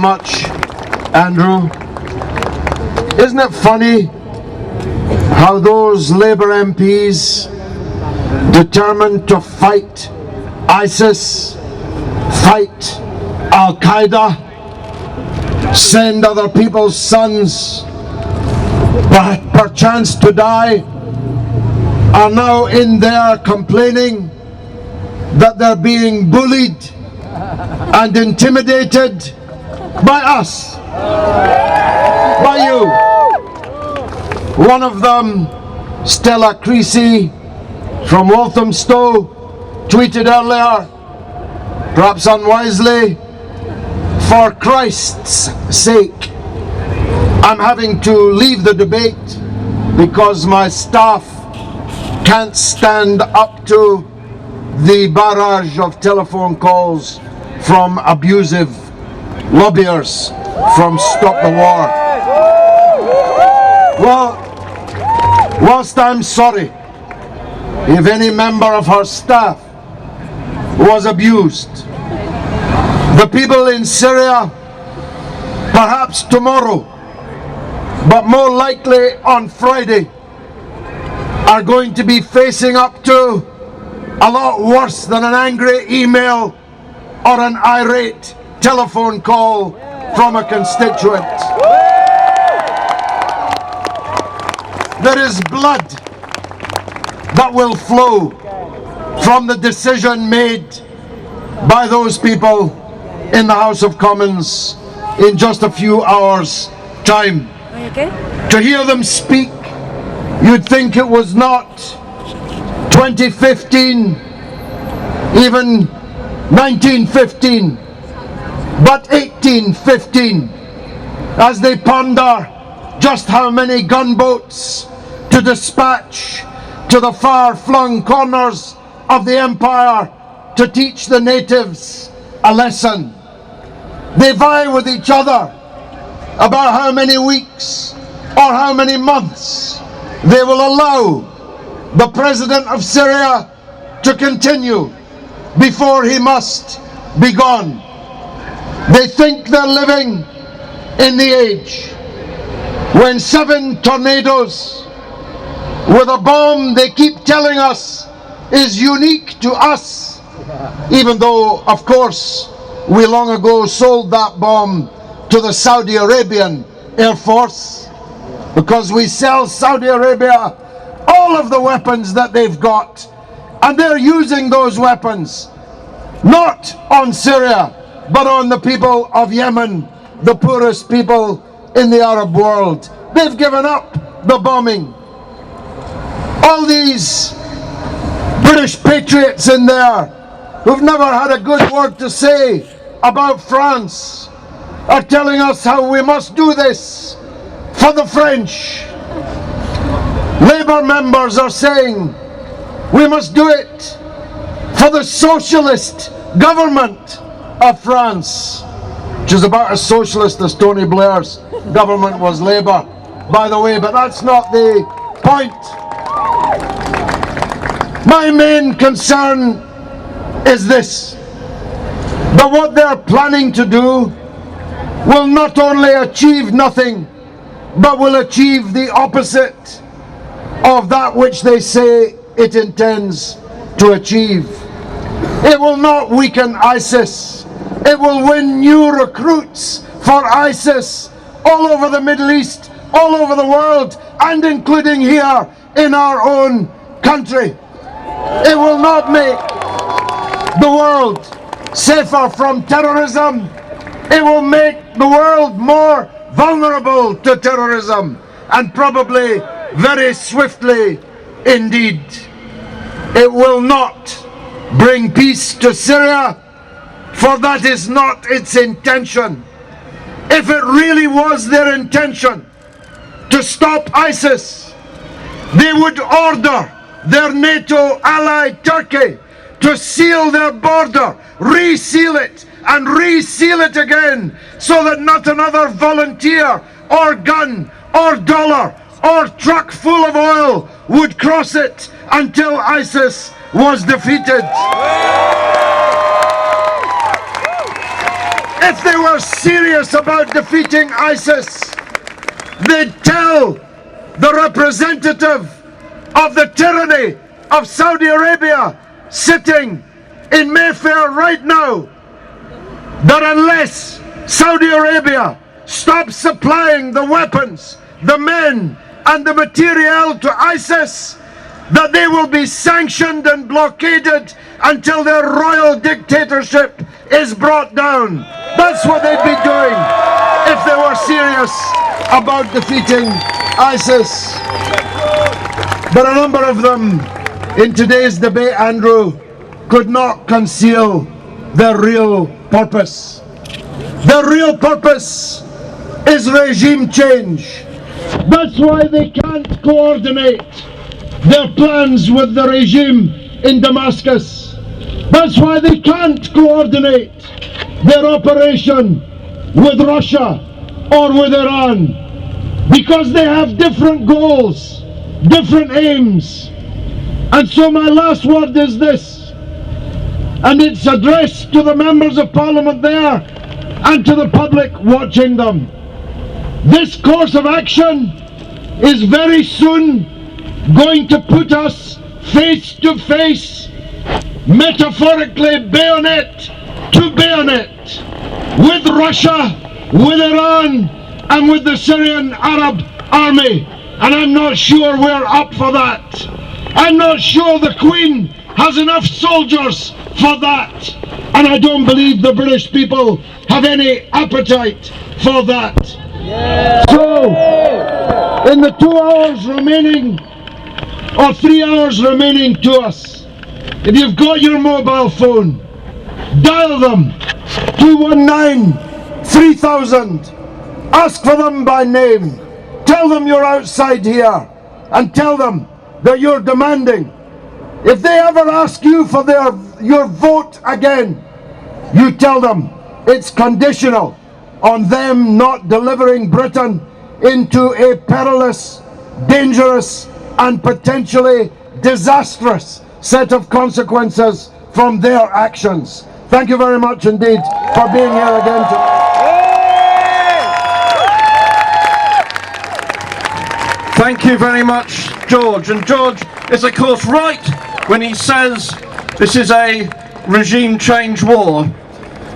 Much, Andrew. Isn't it funny how those Labour MPs determined to fight ISIS, fight Al-Qaeda, send other people's sons perchance to die, are now in there complaining that they're being bullied and intimidated by us, by you. One of them, Stella Creasy from Walthamstow, tweeted earlier, perhaps unwisely, "For Christ's sake, I'm having to leave the debate because my staff can't stand up to the barrage of telephone calls from abusive lobbyers from Stop the War." Well, whilst I'm sorry if any member of her staff was abused, the people in Syria, perhaps tomorrow, but more likely on Friday, are going to be facing up to a lot worse than an angry email or an irate telephone call from a constituent. There is blood that will flow from the decision made by those people in the House of Commons in just a few hours' time. To hear them speak, you'd think it was not 2015, even 1915, but 1815, as they ponder just how many gunboats to dispatch to the far-flung corners of the empire to teach the natives a lesson. They vie with each other about how many weeks or how many months they will allow the president of Syria to continue before he must be gone. They think they're living in the age when 7 tornadoes with a bomb they keep telling us is unique to us, even though, of course, we long ago sold that bomb to the Saudi Arabian Air Force, because we sell Saudi Arabia all of the weapons that they've got, and they're using those weapons not on Syria, but on the people of Yemen, the poorest people in the Arab world. They've given up the bombing. All these British patriots in there who've never had a good word to say about France are telling us how we must do this for the French. Labour members are saying we must do it for the socialist government of France, which is about as socialist as Tony Blair's government was Labour, by the way, but that's not the point. My main concern is this: that what they're planning to do will not only achieve nothing, but will achieve the opposite of that which they say it intends to achieve. It will not weaken ISIS. It will win new recruits for ISIS all over the Middle East, all over the world, and including here in our own country. It will not make the world safer from terrorism. It will make the world more vulnerable to terrorism, and probably very swiftly indeed. It will not bring peace to Syria, for that is not its intention. If it really was their intention to stop ISIS, they would order their NATO ally Turkey to seal their border, reseal it, and reseal it again, so that not another volunteer or gun or dollar or truck full of oil would cross it until ISIS was defeated. If they were serious about defeating ISIS, they'd tell the representative of the tyranny of Saudi Arabia sitting in Mayfair right now that unless Saudi Arabia stops supplying the weapons, the men and the materiel to ISIS, that they will be sanctioned and blockaded until their royal dictatorship is brought down. That's what they'd be doing if they were serious about defeating ISIS. But a number of them in today's debate, Andrew, could not conceal their real purpose. Their real purpose is regime change. That's why they can't coordinate their plans with the regime in Damascus. That's why they can't coordinate their operation with Russia or with Iran, because they have different goals, different aims. And so my last word is this, and it's addressed to the members of Parliament there and to the public watching them. This course of action is very soon going to put us face to face, metaphorically bayonet to bayonet, with Russia, with Iran and with the Syrian Arab army. And I'm not sure we're up for that. I'm not sure the Queen has enough soldiers for that. And I don't believe the British people have any appetite for that. Yeah. So, in the 2 hours remaining, or 3 hours remaining to us, if you've got your mobile phone, dial them, 219-3000, ask for them by name, tell them you're outside here, and tell them that you're demanding. If they ever ask you for your vote again, you tell them it's conditional on them not delivering Britain into a perilous, dangerous and potentially disastrous set of consequences from their actions. Thank you very much indeed for being here again tonight. Thank you very much, George. And George is of course right when he says this is a regime change war.